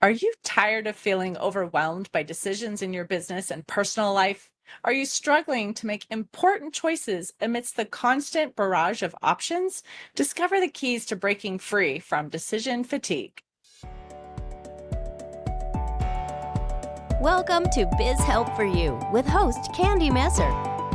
Are you tired of feeling overwhelmed by decisions in your business and personal life? Are you struggling to make important choices amidst the constant barrage of options? Discover the keys to breaking free from decision fatigue. Welcome to Biz Help for You with host Candy Messer.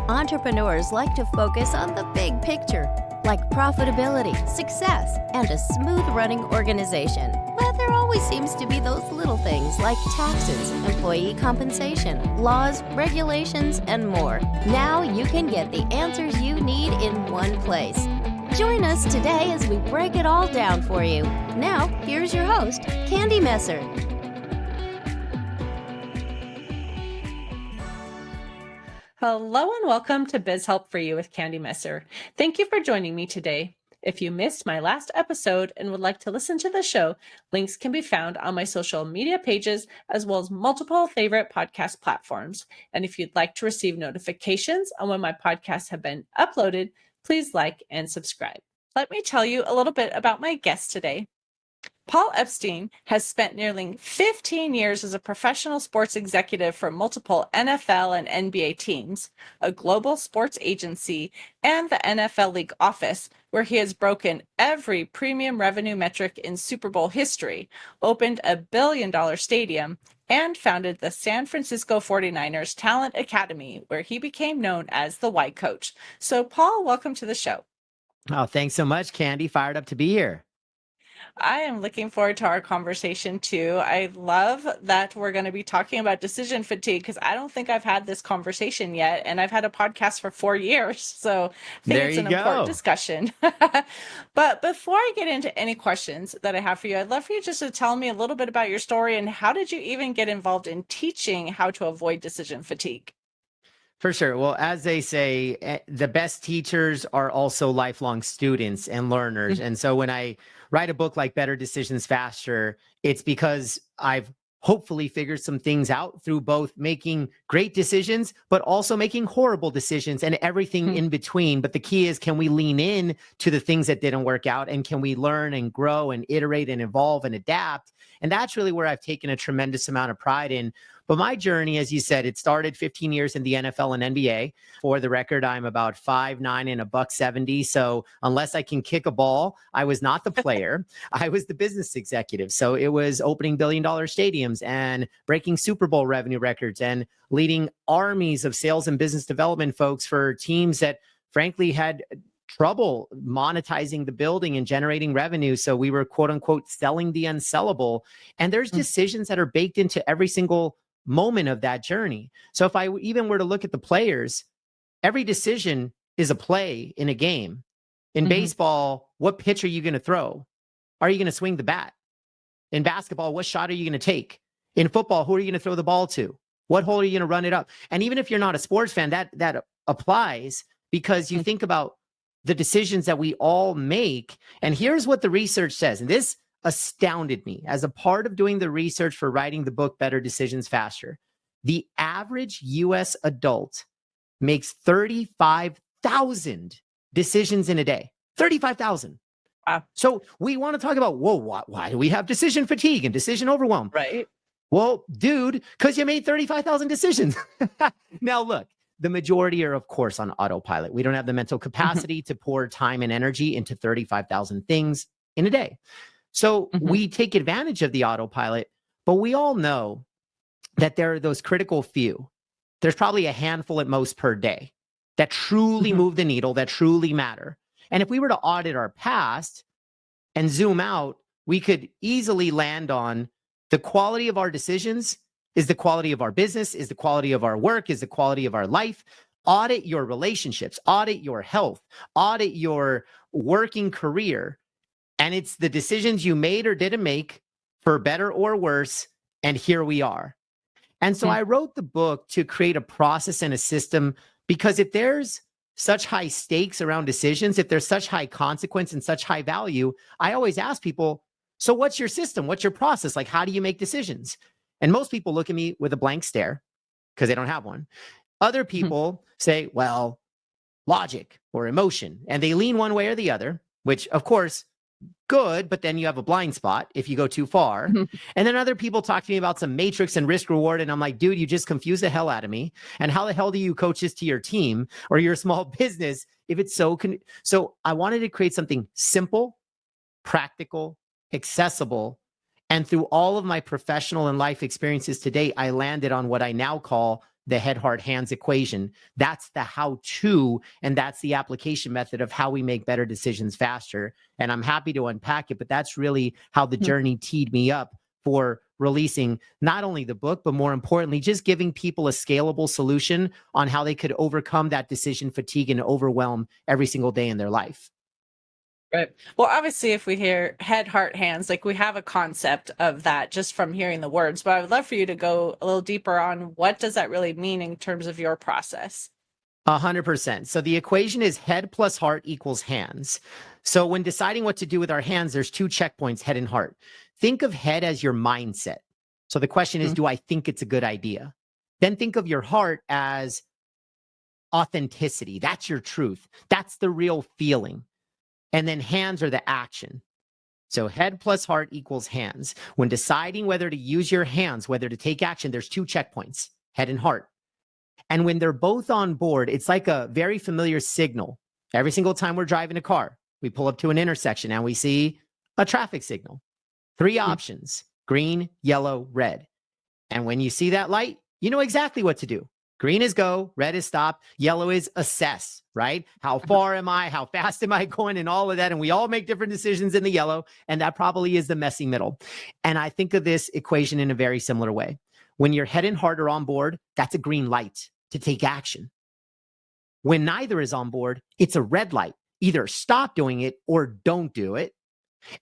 Entrepreneurs like to focus on the big picture, like profitability, success, and a smooth running organization. But there always seems to be those little things like taxes, employee compensation, laws, regulations, and more. Now you can get the answers you need in one place. Join us today as we break it all down for you. Now, here's your host, Candy Messer. Hello and welcome to Biz Help for You with Candy Messer. Thank you for joining me today. If you missed my last episode and would like to listen to the show, links can be found on my social media pages as well as multiple favorite podcast platforms. And if you'd like to receive notifications on when my podcasts have been uploaded, please like and subscribe. Let me tell you a little bit about my guest today. Paul Epstein has spent nearly 15 years as a professional sports executive for multiple NFL and NBA teams, a global sports agency, and the NFL League office, where he has broken every premium revenue metric in Super Bowl history, opened a billion-dollar stadium, and founded the San Francisco 49ers Talent Academy, where he became known as the Y Coach. So, Paul, welcome to the show. Oh, thanks so much, Candy. Fired up to be here. I am looking forward to our conversation too. I love that we're going to be talking about decision fatigue because I don't think I've had this conversation yet. And I've had a podcast for 4 years. So I think it's an important discussion. But before I get into any questions that I have for you, I'd love for you just to tell me a little bit about your story and how did you even get involved in teaching how to avoid decision fatigue? For sure. Well, as they say, the best teachers are also lifelong students and learners. And so when I write a book like Better Decisions Faster, it's because I've hopefully figured some things out through both making great decisions, but also making horrible decisions and everything in between. But the key is, can we lean in to the things that didn't work out? And can we learn and grow and iterate and evolve and adapt? And that's really where I've taken a tremendous amount of pride in. But my journey, as you said, it started 15 years in the NFL and NBA. For the record, I'm about 5'9" and $170. So unless I can kick a ball, I was not the player. I was the business executive. So it was opening billion-dollar stadiums and breaking Super Bowl revenue records and leading armies of sales and business development folks for teams that frankly had trouble monetizing the building and generating revenue. So we were, quote unquote, selling the unsellable. And there's decisions that are baked into every single moment of that journey. So if I even were to look at the players, every decision is a play in a game. In baseball, what pitch are you going to throw? Are you going to swing the bat? In basketball, what shot are you going to take? In football, who are you going to throw the ball to? What hole are you going to run it up? And even if you're not a sports fan, that applies because you think about the decisions that we all make. And here's what the research says. And this astounded me as a part of doing the research for writing the book, Better Decisions Faster. The average US adult makes 35,000 decisions in a day. 35,000. So we want to talk about, why do we have decision fatigue and decision overwhelm? Right. Well, dude, because you made 35,000 decisions. Now, look, the majority are, of course, on autopilot. We don't have the mental capacity to pour time and energy into 35,000 things in a day. So we take advantage of the autopilot, but we all know that there are those critical few. There's probably a handful at most per day that truly move the needle, that truly matter. And if we were to audit our past and zoom out, we could easily land on the quality of our decisions is the quality of our business, is the quality of our work, is the quality of our life. Audit your relationships, audit your health, audit your working career. And it's the decisions you made or didn't make, for better or worse. And here we are. And so I wrote the book to create a process and a system, because if there's such high stakes around decisions, if there's such high consequence and such high value, I always ask people, so what's your system? What's your process? Like, how do you make decisions? And most people look at me with a blank stare because they don't have one. Other people say, well, logic or emotion, and they lean one way or the other, which of course good, but then you have a blind spot if you go too far. Mhm. And then other people talk to me about some matrix and risk reward. And I'm like, dude, you just confuse the hell out of me. And how the hell do you coach this to your team or your small business if it's so I wanted to create something simple, practical, accessible. And through all of my professional and life experiences today, I landed on what I now call the head, heart, hands equation. That's the how to, and that's the application method of how we make better decisions faster. And I'm happy to unpack it, but that's really how the journey teed me up for releasing not only the book, but more importantly, just giving people a scalable solution on how they could overcome that decision fatigue and overwhelm every single day in their life. Right. Well, obviously, if we hear head, heart, hands, like we have a concept of that just from hearing the words, but I would love for you to go a little deeper on what does that really mean in terms of your process? 100%. So the equation is head plus heart equals hands. So when deciding what to do with our hands, there's two checkpoints, head and heart. Think of head as your mindset. So the question is, do I think it's a good idea? Then think of your heart as authenticity. That's your truth. That's the real feeling. And then hands are the action. So head plus heart equals hands. When deciding whether to use your hands, whether to take action, there's two checkpoints, head and heart. And when they're both on board, it's like a very familiar signal. Every single time we're driving a car, we pull up to an intersection and we see a traffic signal. Three options, green, yellow, red. And when you see that light, you know exactly what to do. Green is go, red is stop, yellow is assess, right? How far am I? How fast am I going? And all of that. And we all make different decisions in the yellow. And that probably is the messy middle. And I think of this equation in a very similar way. When your head and heart are on board, that's a green light to take action. When neither is on board, it's a red light. Either stop doing it or don't do it.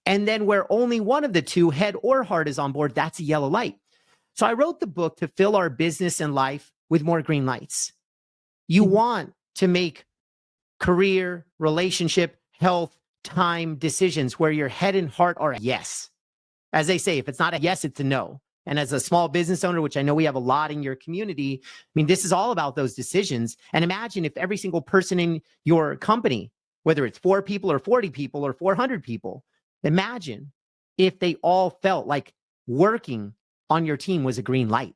And then where only one of the two, head or heart, is on board, that's a yellow light. So I wrote the book to fill our business and life with more green lights. You want to make career, relationship, health, time decisions where your head and heart are a yes. As they say, if it's not a yes, it's a no. And as a small business owner, which I know we have a lot in your community, I mean, this is all about those decisions. And imagine if every single person in your company, whether it's 4 people or 40 people or 400 people, imagine if they all felt like working on your team was a green light.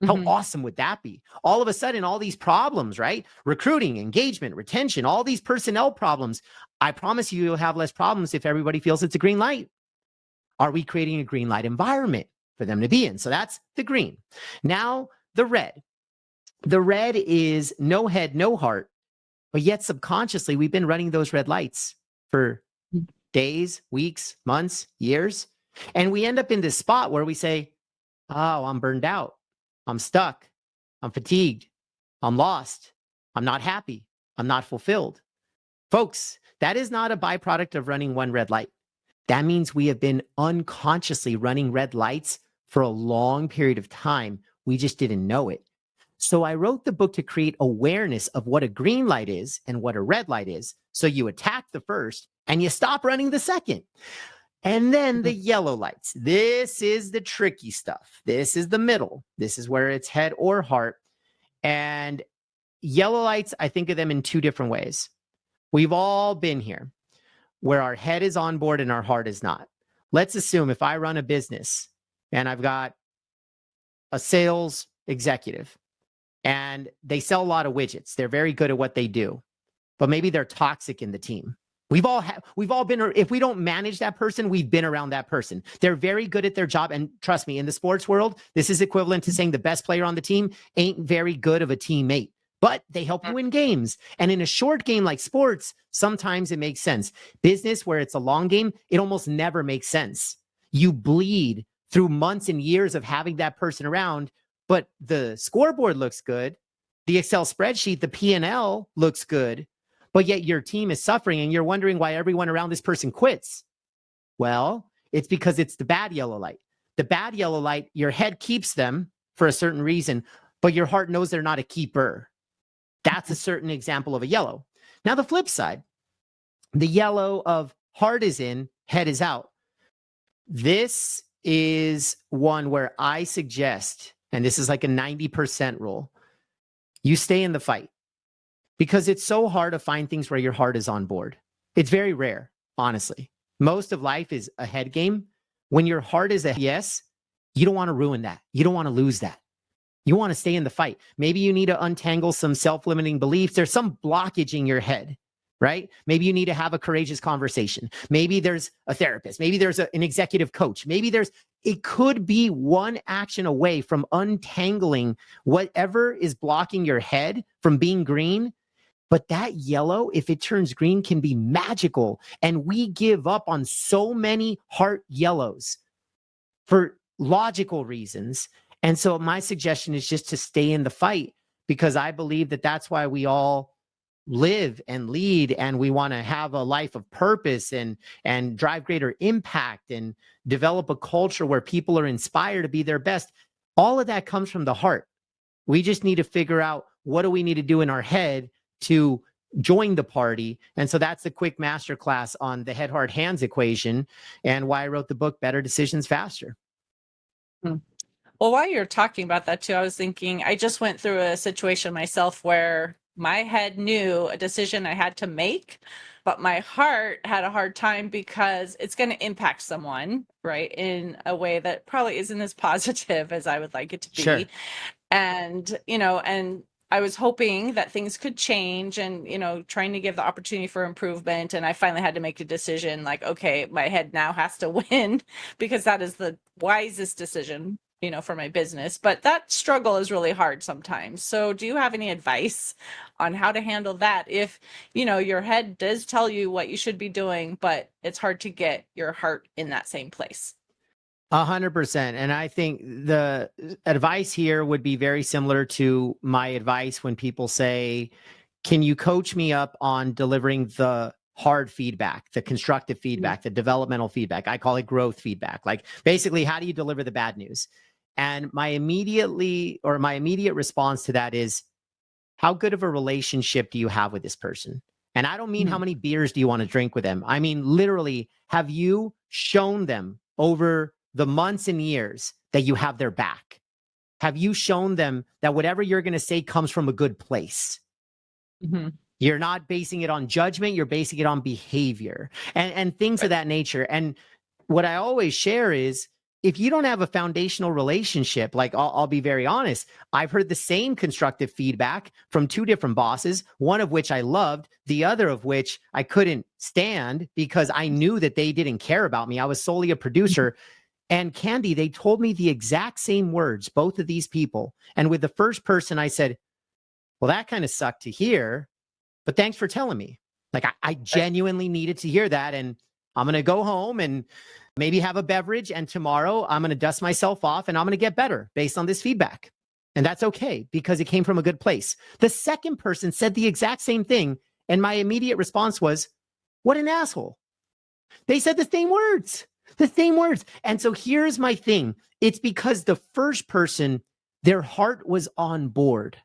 How awesome would that be? All of a sudden, all these problems, right? Recruiting, engagement, retention, all these personnel problems. I promise you, you'll have less problems if everybody feels it's a green light. Are we creating a green light environment for them to be in? So that's the green. Now, the red. The red is no head, no heart, but yet subconsciously, we've been running those red lights for days, weeks, months, years. And we end up in this spot where we say, oh, I'm burned out. I'm stuck. I'm fatigued. I'm lost. I'm not happy. I'm not fulfilled. Folks, that is not a byproduct of running one red light. That means we have been unconsciously running red lights for a long period of time. We just didn't know it. So I wrote the book to create awareness of what a green light is and what a red light is. So you attack the first and you stop running the second. And then the yellow lights. This is the tricky stuff. This is the middle. This is where it's head or heart. And yellow lights, I think of them in two different ways. We've all been here where our head is on board and our heart is not. Let's assume if I run a business and I've got a sales executive and they sell a lot of widgets. They're very good at what they do, but maybe they're toxic in the team. We've all been, if we don't manage that person, we've been around that person. They're very good at their job. And trust me, in the sports world, this is equivalent to saying the best player on the team ain't very good of a teammate, but they help you win games. And in a short game like sports, sometimes it makes sense. Business, where it's a long game, it almost never makes sense. You bleed through months and years of having that person around, but the scoreboard looks good. The Excel spreadsheet, the P&L looks good. But yet your team is suffering and you're wondering why everyone around this person quits. Well, it's because it's the bad yellow light. The bad yellow light, your head keeps them for a certain reason, but your heart knows they're not a keeper. That's a certain example of a yellow. Now, the flip side, the yellow of heart is in, head is out. This is one where I suggest, and this is like a 90% rule, you stay in the fight. Because it's so hard to find things where your heart is on board. It's very rare, honestly. Most of life is a head game. When your heart is a yes, you don't want to ruin that. You don't want to lose that. You want to stay in the fight. Maybe you need to untangle some self-limiting beliefs. There's some blockage in your head, right? Maybe you need to have a courageous conversation. Maybe there's a therapist. Maybe there's an executive coach. It could be one action away from untangling whatever is blocking your head from being green. But that yellow, if it turns green, can be magical. And we give up on so many heart yellows for logical reasons. And so my suggestion is just to stay in the fight, because I believe that that's why we all live and lead, and we want to have a life of purpose and drive greater impact and develop a culture where people are inspired to be their best. All of that comes from the heart. We just need to figure out, what do we need to do in our head to join the party? And so that's a quick masterclass on the head, heart, hands equation, and why I wrote the book, Better Decisions Faster. Well, while you're talking about that too, I was thinking, I just went through a situation myself where my head knew a decision I had to make, but my heart had a hard time because it's going to impact someone, right, in a way that probably isn't as positive as I would like it to be. Sure. And, and I was hoping that things could change and, trying to give the opportunity for improvement. And I finally had to make a decision like, okay, my head now has to win because that is the wisest decision, for my business. But that struggle is really hard sometimes. So do you have any advice on how to handle that if, your head does tell you what you should be doing, but it's hard to get your heart in that same place? 100%. And I think the advice here would be very similar to my advice when people say, can you coach me up on delivering the hard feedback, the constructive feedback, the developmental feedback? I call it growth feedback. Like, basically, how do you deliver the bad news? And my immediate response to that is, how good of a relationship do you have with this person? And I don't mean how many beers do you want to drink with them. I mean, literally, have you shown them over the months and years that you have their back? Have you shown them that whatever you're going to say comes from a good place? You're not basing it on judgment. You're basing it on behavior and things of that nature. And what I always share is, if you don't have a foundational relationship, like I'll be very honest, I've heard the same constructive feedback from two different bosses, one of which I loved, the other of which I couldn't stand because I knew that they didn't care about me. I was solely a producer. And Candy, they told me the exact same words, both of these people. And with the first person, I said, well, that kind of sucked to hear, but thanks for telling me. Like, I genuinely needed to hear that. And I'm going to go home and maybe have a beverage. And tomorrow I'm going to dust myself off and I'm going to get better based on this feedback. And that's okay, because it came from a good place. The second person said the exact same thing. And my immediate response was, what an asshole. They said the same words. And so here's my thing. It's because the first person, their heart was on board.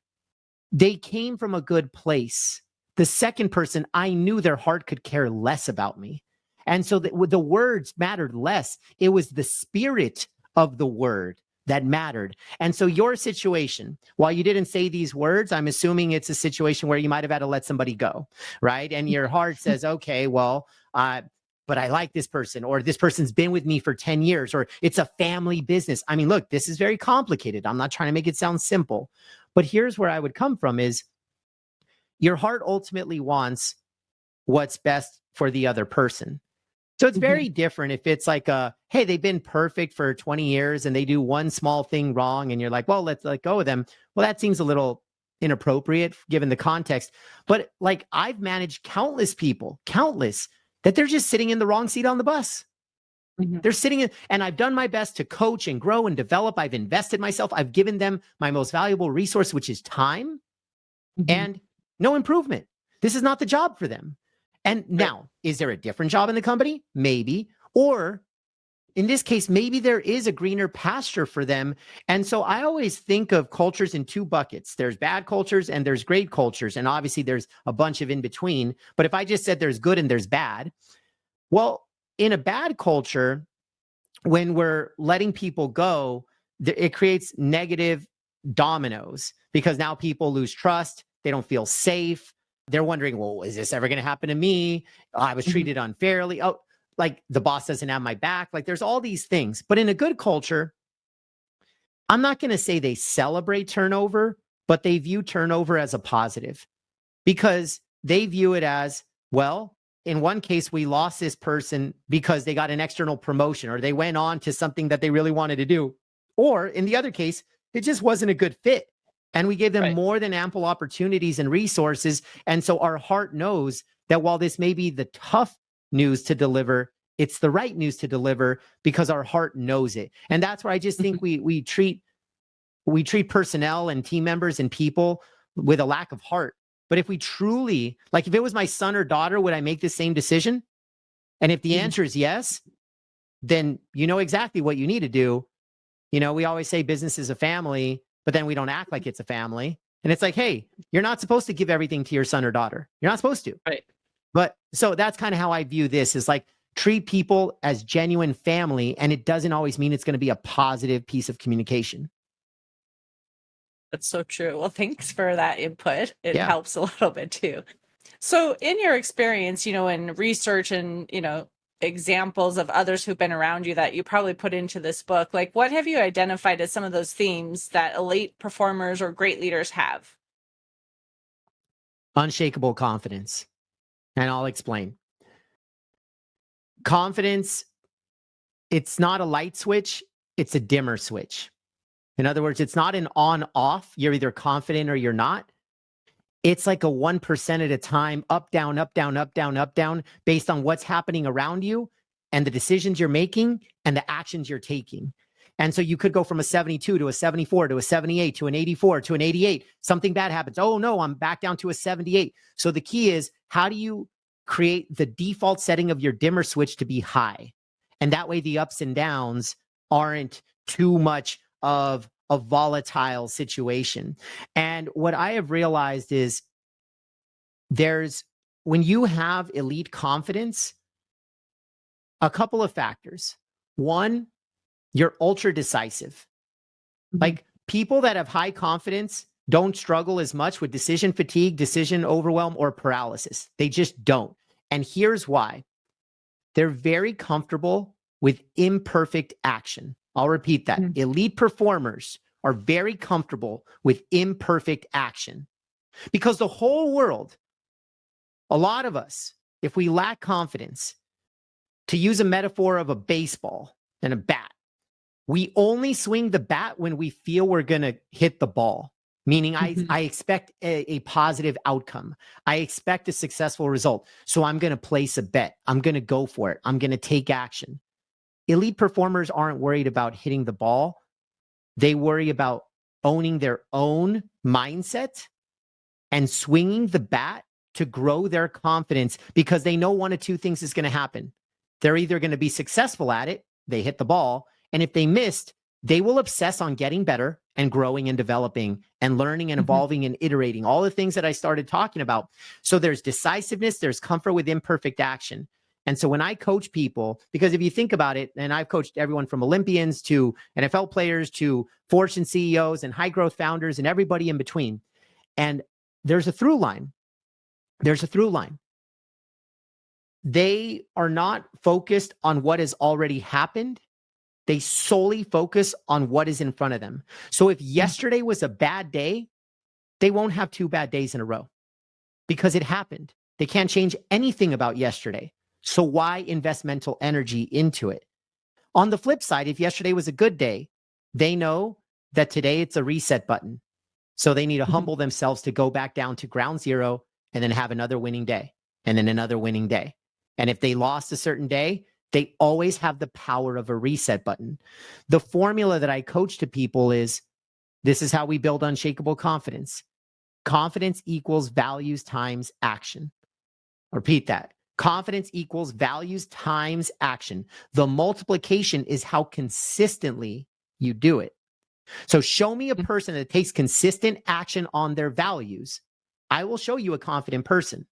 They came from a good place. The second person, I knew their heart could care less about me. And so the words mattered less. It was the spirit of the word that mattered. And so your situation, while you didn't say these words, I'm assuming it's a situation where you might have had to let somebody go, right? And your heart says, okay, well, but I like this person, or this person's been with me for 10 years, or it's a family business. I mean, look, this is very complicated. I'm not trying to make it sound simple, but here's where I would come from is, your heart ultimately wants what's best for the other person. So it's very different if it's like hey, they've been perfect for 20 years and they do one small thing wrong and you're like, well, let's let go of them. Well, that seems a little inappropriate given the context. But like, I've managed countless people, that they're just sitting in the wrong seat on the bus. They're sitting in, and I've done my best to coach and grow and develop. I've invested myself. I've given them my most valuable resource, which is time, and no improvement. This is not the job for them. And now, is there a different job in the company? Maybe. Or in this case, maybe there is a greener pasture for them. And so I always think of cultures in two buckets. There's bad cultures and there's great cultures. And obviously there's a bunch of in between. But if I just said there's good and there's bad, well, in a bad culture, when we're letting people go, it creates negative dominoes because now people lose trust. They don't feel safe. They're wondering, well, is this ever going to happen to me? I was treated unfairly. Oh, like the boss doesn't have my back. Like there's all these things. But in a good culture, I'm not going to say they celebrate turnover, but they view turnover as a positive because they view it as, well, in one case, we lost this person because they got an external promotion or they went on to something that they really wanted to do. Or in the other case, it just wasn't a good fit. And we gave them Right. more than ample opportunities and resources. And so our heart knows that while this may be the tough news to deliver, it's the right news to deliver because our heart knows it. And that's where I just think we treat personnel and team members and people with a lack of heart. But if we truly, like if it was my son or daughter, would I make the same decision? And if the answer is yes, then you know exactly what you need to do. You know, we always say business is a family, but then we don't act like it's a family. And it's like, hey, you're not supposed to give everything to your son or daughter. You're not supposed to. Right. But so that's kind of how I view this, is like treat people as genuine family. And it doesn't always mean it's going to be a positive piece of communication. That's so true. Well, thanks for that input. It Yeah. helps a little bit too. So in your experience, in research and, examples of others who've been around you that you probably put into this book, like what have you identified as some of those themes that elite performers or great leaders have? Unshakable confidence. And I'll explain. Confidence, it's not a light switch, it's a dimmer switch. In other words, it's not an on-off. You're either confident or you're not. It's like a 1% at a time, up, down, up, down, up, down, up, down, based on what's happening around you and the decisions you're making and the actions you're taking. And so you could go from a 72 to a 74 to a 78 to an 84 to an 88. Something bad happens. Oh no, I'm back down to a 78. So the key is, how do you create the default setting of your dimmer switch to be high? And that way the ups and downs aren't too much of a volatile situation. And what I have realized is when you have elite confidence, a couple of factors. One, you're ultra decisive. Like people that have high confidence don't struggle as much with decision fatigue, decision overwhelm, or paralysis. They just don't. And here's why. They're very comfortable with imperfect action. I'll repeat that. Elite performers are very comfortable with imperfect action because the whole world, a lot of us, if we lack confidence, to use a metaphor of a baseball and a bat, we only swing the bat when we feel we're going to hit the ball, meaning I expect a positive outcome. I expect a successful result. So I'm going to place a bet. I'm going to go for it. I'm going to take action. Elite performers aren't worried about hitting the ball. They worry about owning their own mindset and swinging the bat to grow their confidence because they know one of two things is going to happen. They're either going to be successful at it, they hit the ball, and if they missed, they will obsess on getting better and growing and developing and learning and evolving and iterating, all the things that I started talking about. So there's decisiveness, there's comfort with imperfect action. And so when I coach people, because if you think about it, and I've coached everyone from Olympians to NFL players to Fortune CEOs and high growth founders and everybody in between. And there's a through line. There's a through line. They are not focused on what has already happened. They solely focus on what is in front of them. So if yesterday was a bad day, they won't have 2 bad days in a row because it happened. They can't change anything about yesterday. So why invest mental energy into it? On the flip side, if yesterday was a good day, they know that today it's a reset button. So they need to humble themselves to go back down to ground zero and then have another winning day and then another winning day. And if they lost a certain day, they always have the power of a reset button. The formula that I coach to people is, this is how we build unshakable confidence. Confidence equals values times action. Repeat that. Confidence equals values times action. The multiplication is how consistently you do it. So show me a person that takes consistent action on their values. I will show you a confident person.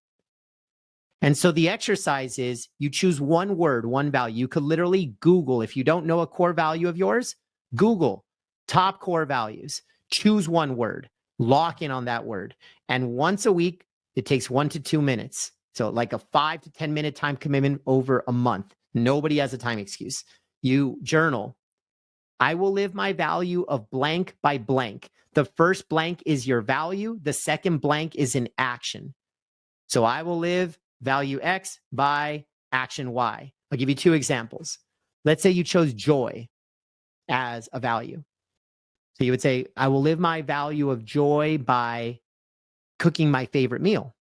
And so the exercise is you choose one word, one value. You could literally Google, if you don't know a core value of yours, Google top core values, choose one word, lock in on that word. And once a week, it takes 1 to 2 minutes. So like a 5 to 10 minute time commitment over a month. Nobody has a time excuse. You journal. I will live my value of blank by blank. The first blank is your value. The second blank is an action. So I will live value X by action Y. I'll give you two examples. Let's say you chose joy as a value. So you would say, I will live my value of joy by cooking my favorite meal.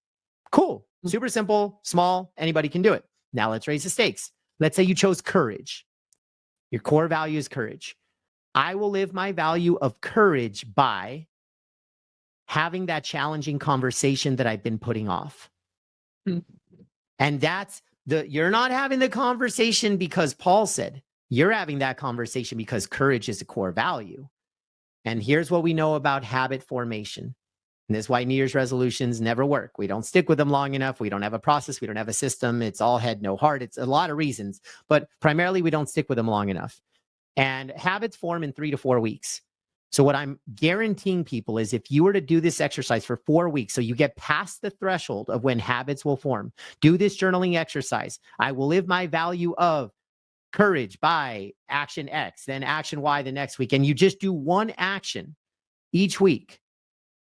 Cool. Super simple, small, anybody can do it. Now let's raise the stakes. Let's say you chose courage. Your core value is courage. I will live my value of courage by having that challenging conversation that I've been putting off. And that's you're not having the conversation because Paul said, you're having that conversation because courage is a core value. And here's what we know about habit formation. And this is why New Year's resolutions never work. We don't stick with them long enough. We don't have a process. We don't have a system. It's all head, no heart. It's a lot of reasons, but primarily we don't stick with them long enough. And habits form in 3 to 4 weeks. So what I'm guaranteeing people is if you were to do this exercise for 4 weeks, so you get past the threshold of when habits will form, do this journaling exercise. I will live my value of courage by action X, then action Y the next week. And you just do one action each week.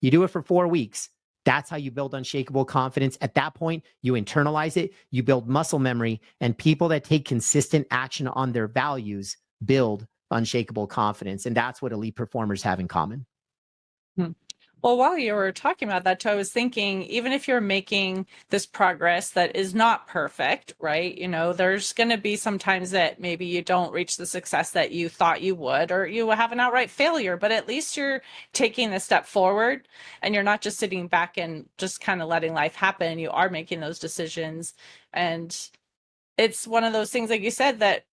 You do it for 4 weeks. That's how you build unshakable confidence. At that point, you internalize it, you build muscle memory, and people that take consistent action on their values build unshakable confidence. And that's what elite performers have in common. Well, while you were talking about that too, I was thinking, even if you're making this progress that is not perfect, right? You know, there's going to be some times that maybe you don't reach the success that you thought you would, or you have an outright failure, but at least you're taking a step forward and you're not just sitting back and just kind of letting life happen. You are making those decisions. And it's one of those things, like you said, that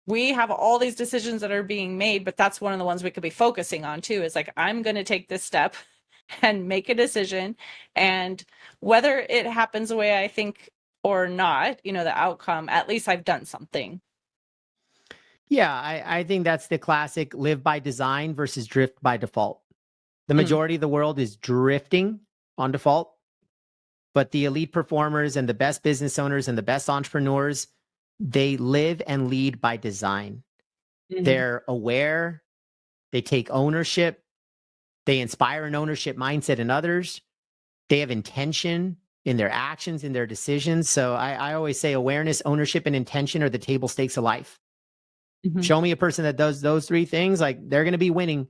we have all these decisions that are being made, but that's one of the ones we could be focusing on too, is like, I'm going to take this step and make a decision, and whether it happens the way I think or not, you know, the outcome, at least I've done something. Yeah, I think that's the classic live by design versus drift by default. The majority of the world is drifting on default, but the elite performers and the best business owners and the best entrepreneurs, they live and lead by design. They're aware, they take ownership, they inspire an ownership mindset in others. They have intention in their actions, in their decisions. So I always say awareness, ownership, and intention are the table stakes of life. Show me a person that does those three things, like they're going to be winning,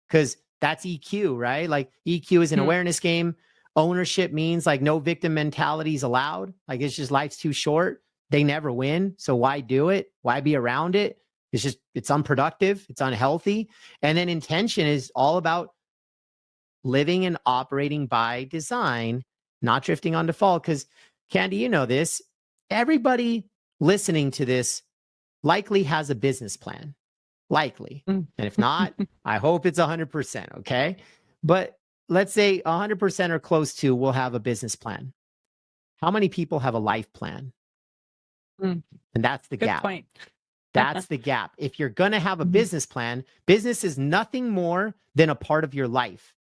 because that's EQ, right? Like EQ is an awareness game. Ownership means like no victim mentality is allowed. Like it's just life's too short. They never win. So why do it? Why be around it? It's unproductive. It's unhealthy. And then intention is all about living and operating by design, not drifting on default. Because Candy, you know this, everybody listening to this likely has a business plan, likely. And if not, I hope it's 100%, okay? But let's say 100% or close to will have a business plan. How many people have a life plan? And that's the Good gap. point. That's the gap. If you're going to have a business plan, business is nothing more than a part of your life.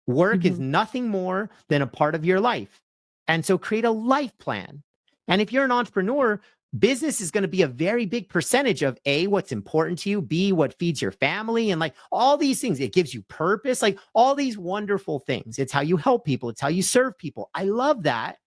Work is nothing more than a part of your life. And so create a life plan. And if you're an entrepreneur, business is going to be a very big percentage of A, what's important to you, B, what feeds your family, and like all these things. It gives you purpose, like all these wonderful things. It's how you help people. It's how you serve people. I love that.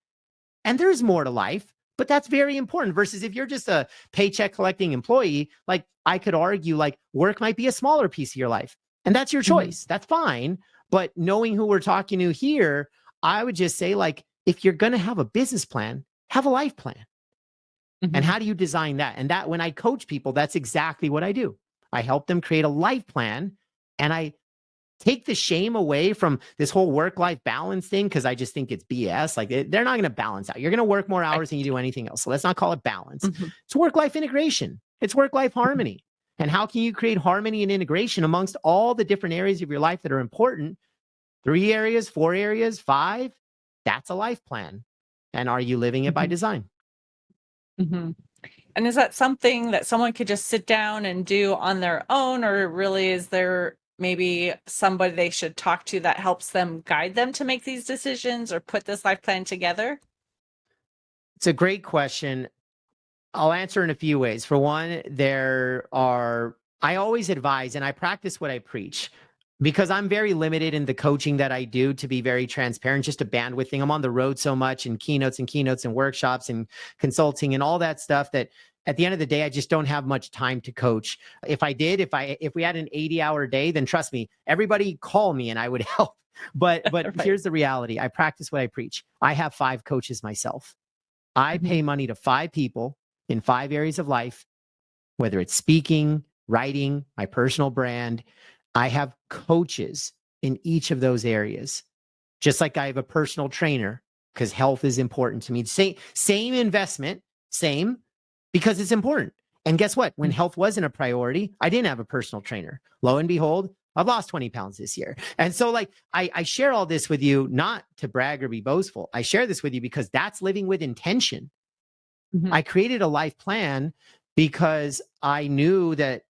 And there's more to life, but that's very important versus if you're just a paycheck collecting employee, like I could argue like work might be a smaller piece of your life. And that's your choice. That's fine. But knowing who we're talking to here, I would just say like, if you're going to have a business plan, have a life plan. And how do you design that? And that when I coach people, that's exactly what I do. I help them create a life plan, and I take the shame away from this whole work-life balance thing, because I just think it's BS. Like they're not going to balance out. You're going to work more hours than you do anything else. So let's not call it balance. It's work-life integration. It's work-life harmony. And how can you create harmony and integration amongst all the different areas of your life that are important? 3 areas, 4 areas, 5? That's a life plan. And are you living it by design? And is that something that someone could just sit down and do on their own, or really is there maybe somebody they should talk to that helps them guide them to make these decisions or put this life plan together? It's a great question. I'll answer in a few ways. For one, I always advise and I practice what I preach because I'm very limited in the coaching that I do, to be very transparent, just a bandwidth thing. I'm on the road so much and keynotes and workshops and consulting and all that stuff that at the end of the day, I just don't have much time to coach. If I did, if we had an 80-hour day, then trust me, everybody call me and I would help. But Right. here's the reality. I practice what I preach. I have 5 coaches myself. I pay money to 5 people in 5 areas of life, whether it's speaking, writing, my personal brand. I have coaches in each of those areas, just like I have a personal trainer because health is important to me. Same investment, same, because it's important. And guess what? When health wasn't a priority, I didn't have a personal trainer. Lo and behold, I've lost 20 pounds this year. And so like, I share all this with you, not to brag or be boastful. I share this with you because that's living with intention. I created a life plan because I knew that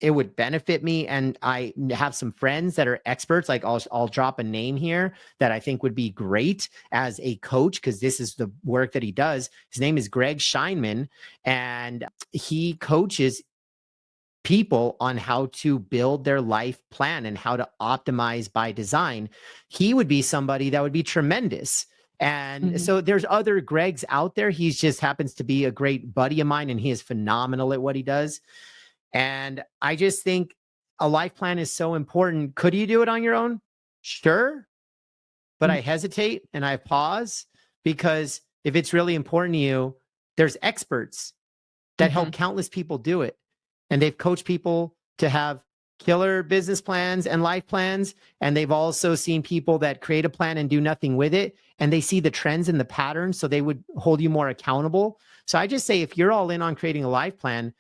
it would benefit me. And I have some friends that are experts. Like I'll drop a name here that I think would be great as a coach, because this is the work that he does. His name is Greg Scheinman, and he coaches people on how to build their life plan and how to optimize by design. He would be somebody that would be tremendous. And so there's other Gregs out there. He just happens to be a great buddy of mine and he is phenomenal at what he does. And I just think a life plan is so important. Could you do it on your own? Sure. But I hesitate and I pause because if it's really important to you, there's experts that help countless people do it. And they've coached people to have killer business plans and life plans. And they've also seen people that create a plan and do nothing with it. And they see the trends and the patterns. So they would hold you more accountable. So I just say, if you're all in on creating a life plan,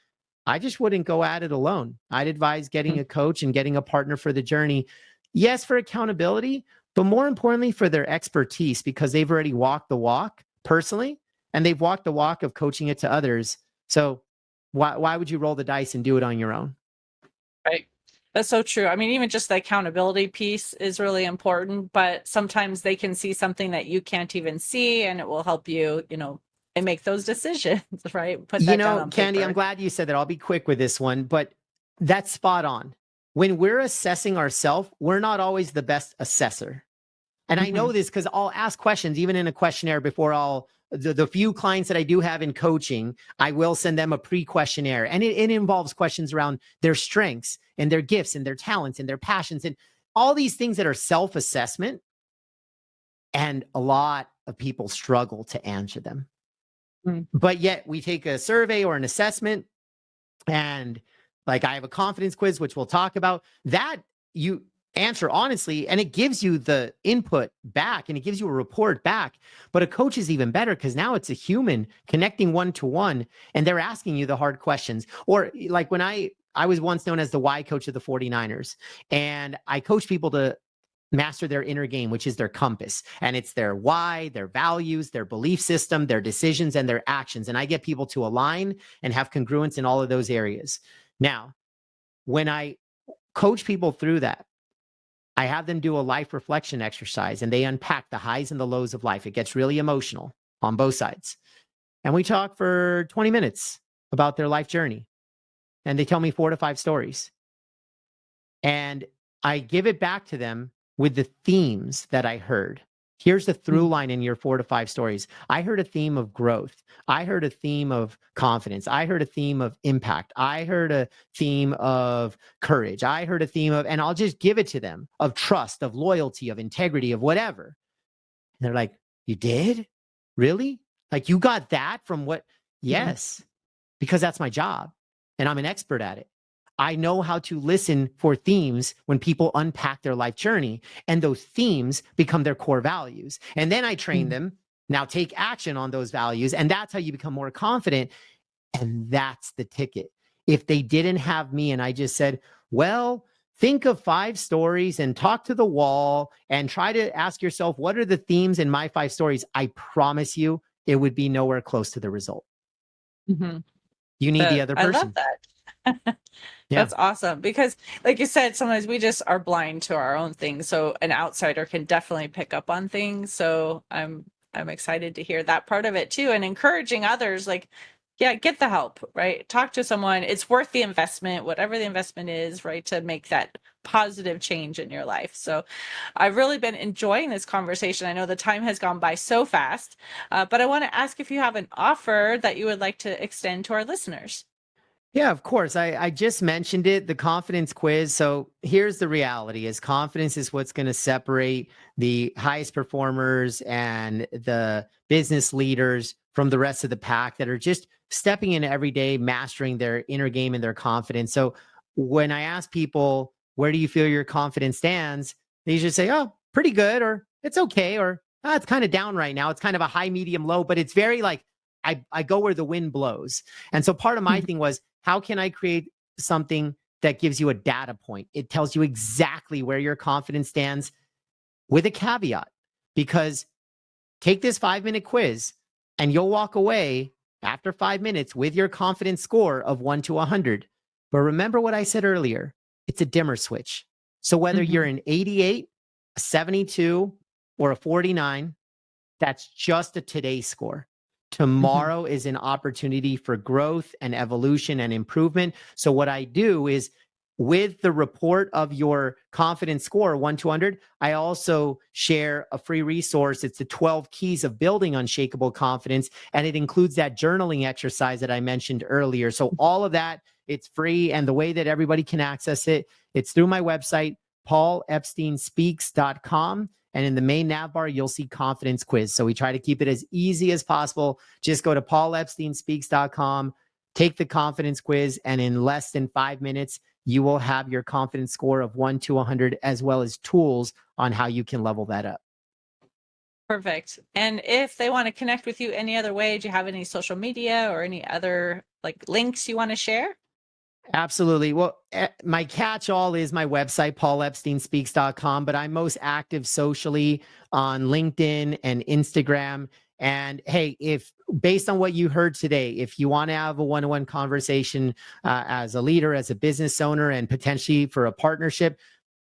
I just wouldn't go at it alone. I'd advise getting a coach and getting a partner for the journey. Yes, for accountability, but more importantly for their expertise, because they've already walked the walk personally, and they've walked the walk of coaching it to others. So why would you roll the dice and do it on your own? Right. That's so true. I mean, even just the accountability piece is really important, but sometimes they can see something that you can't even see, and it will help you, and make those decisions, right? Put that down on Candy, paper. I'm glad you said that. I'll be quick with this one, but that's spot on. When we're assessing ourselves, we're not always the best assessor. And I know this because I'll ask questions, even in a questionnaire before the few clients that I do have in coaching, I will send them a pre-questionnaire. And it involves questions around their strengths and their gifts and their talents and their passions and all these things that are self-assessment. And a lot of people struggle to answer them. But yet we take a survey or an assessment, and like I have a confidence quiz, which we'll talk about, that you answer honestly, and it gives you the input back and it gives you a report back. But a coach is even better because now it's a human connecting one-to-one and they're asking you the hard questions. Or like when I was once known as the why coach of the 49ers, and I coach people to master their inner game, which is their compass. And it's their why, their values, their belief system, their decisions, and their actions. And I get people to align and have congruence in all of those areas. Now, when I coach people through that, I have them do a life reflection exercise and they unpack the highs and the lows of life. It gets really emotional on both sides. And we talk for 20 minutes about their life journey. And they tell me 4 to 5 stories. And I give it back to them with the themes that I heard. Here's the through line in your 4 to 5 stories. I heard a theme of growth. I heard a theme of confidence. I heard a theme of impact. I heard a theme of courage. I heard a theme of, and I'll just give it to them, of trust, of loyalty, of integrity, of whatever. And they're like, you did? Really? Like you got that from what? Yes, because that's my job and I'm an expert at it. I know how to listen for themes when people unpack their life journey, and those themes become their core values. And then I train them, now take action on those values. And that's how you become more confident. And that's the ticket. If they didn't have me and I just said, well, think of 5 stories and talk to the wall and try to ask yourself, what are the themes in my 5 stories? I promise you, it would be nowhere close to the result. You need the other person. I love that. That's awesome, because like you said, sometimes we just are blind to our own things. So an outsider can definitely pick up on things. So I'm excited to hear that part of it too, and encouraging others. Like, Yeah, get the help, right? Talk to someone. It's worth the investment, whatever the investment is, right? To make that positive change in your life. So I've really been enjoying this conversation. I know the time has gone by so fast, but I want to ask if you have an offer that you would like to extend to our listeners. Yeah, of course. I just mentioned it, the confidence quiz. So here's the reality is confidence is what's going to separate the highest performers and the business leaders from the rest of the pack that are just stepping in every day, mastering their inner game and their confidence. So when I ask people, where do you feel your confidence stands? They usually say, oh, pretty good, or it's okay, or it's kind of down right now. It's kind of a high, medium, low, but it's very like, I go where the wind blows. And so part of my thing was, how can I create something that gives you a data point? It tells you exactly where your confidence stands with a caveat, because take this 5-minute quiz and you'll walk away after 5 minutes with your confidence score of 1 to 100. But remember what I said earlier, it's a dimmer switch. So whether you're an 88, a 72, or a 49, that's just a today score. Tomorrow is an opportunity for growth and evolution and improvement. So what I do is, with the report of your confidence score, 1 to 100, I also share a free resource. It's the 12 keys of building unshakable confidence. And it includes that journaling exercise that I mentioned earlier. So all of that, it's free. And the way that everybody can access it, it's through my website, paulepsteinspeaks.com. And in the main nav bar, you'll see confidence quiz. So we try to keep it as easy as possible. Just go to paulepsteinspeaks.com, take the confidence quiz, and in less than 5 minutes, you will have your confidence score of 1 to 100, as well as tools on how you can level that up. Perfect. And if they want to connect with you any other way, do you have any social media or any other like links you want to share? Absolutely. Well, my catch-all is my website, paulepsteinspeaks.com, but I'm most active socially on LinkedIn and Instagram. And hey, if based on what you heard today, if you want to have a one-on-one conversation as a leader, as a business owner, and potentially for a partnership,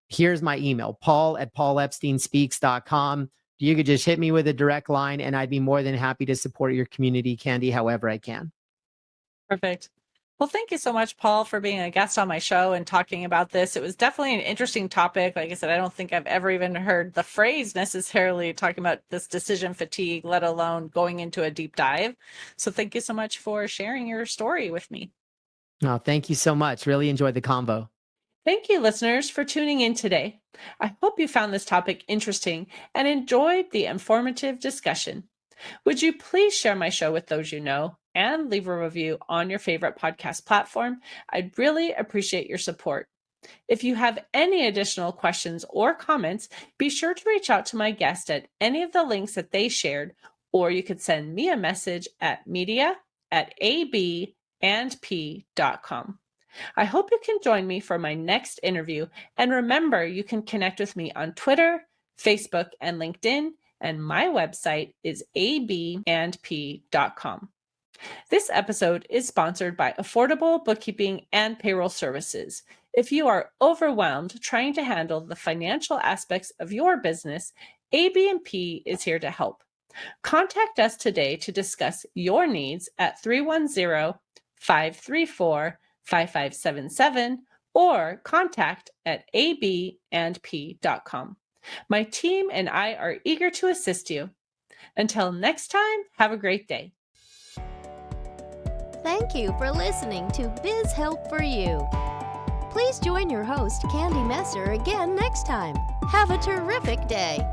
here's my email, paul@paulepsteinspeaks.com. You could just hit me with a direct line, and I'd be more than happy to support your community, Candy, however I can. Perfect. Well, thank you so much, Paul, for being a guest on my show and talking about this. It was definitely an interesting topic. Like I said, I don't think I've ever even heard the phrase necessarily talking about this decision fatigue, let alone going into a deep dive. So thank you so much for sharing your story with me. Oh, thank you so much. Really enjoyed the convo. Thank you, listeners, for tuning in today. I hope you found this topic interesting and enjoyed the informative discussion. Would you please share my show with those you know and leave a review on your favorite podcast platform? I'd really appreciate your support. If you have any additional questions or comments, be sure to reach out to my guest at any of the links that they shared, or you could send me a message at media@abandp.com. I hope you can join me for my next interview. And remember, you can connect with me on Twitter, Facebook, and LinkedIn. And my website is abandp.com. This episode is sponsored by Affordable Bookkeeping and Payroll Services. If you are overwhelmed trying to handle the financial aspects of your business, AB&P is here to help. Contact us today to discuss your needs at 310-534-5577 or contact@abandp.com. My team and I are eager to assist you. Until next time, have a great day. Thank you for listening to Biz Help for You. Please join your host, Candy Messer, again next time. Have a terrific day.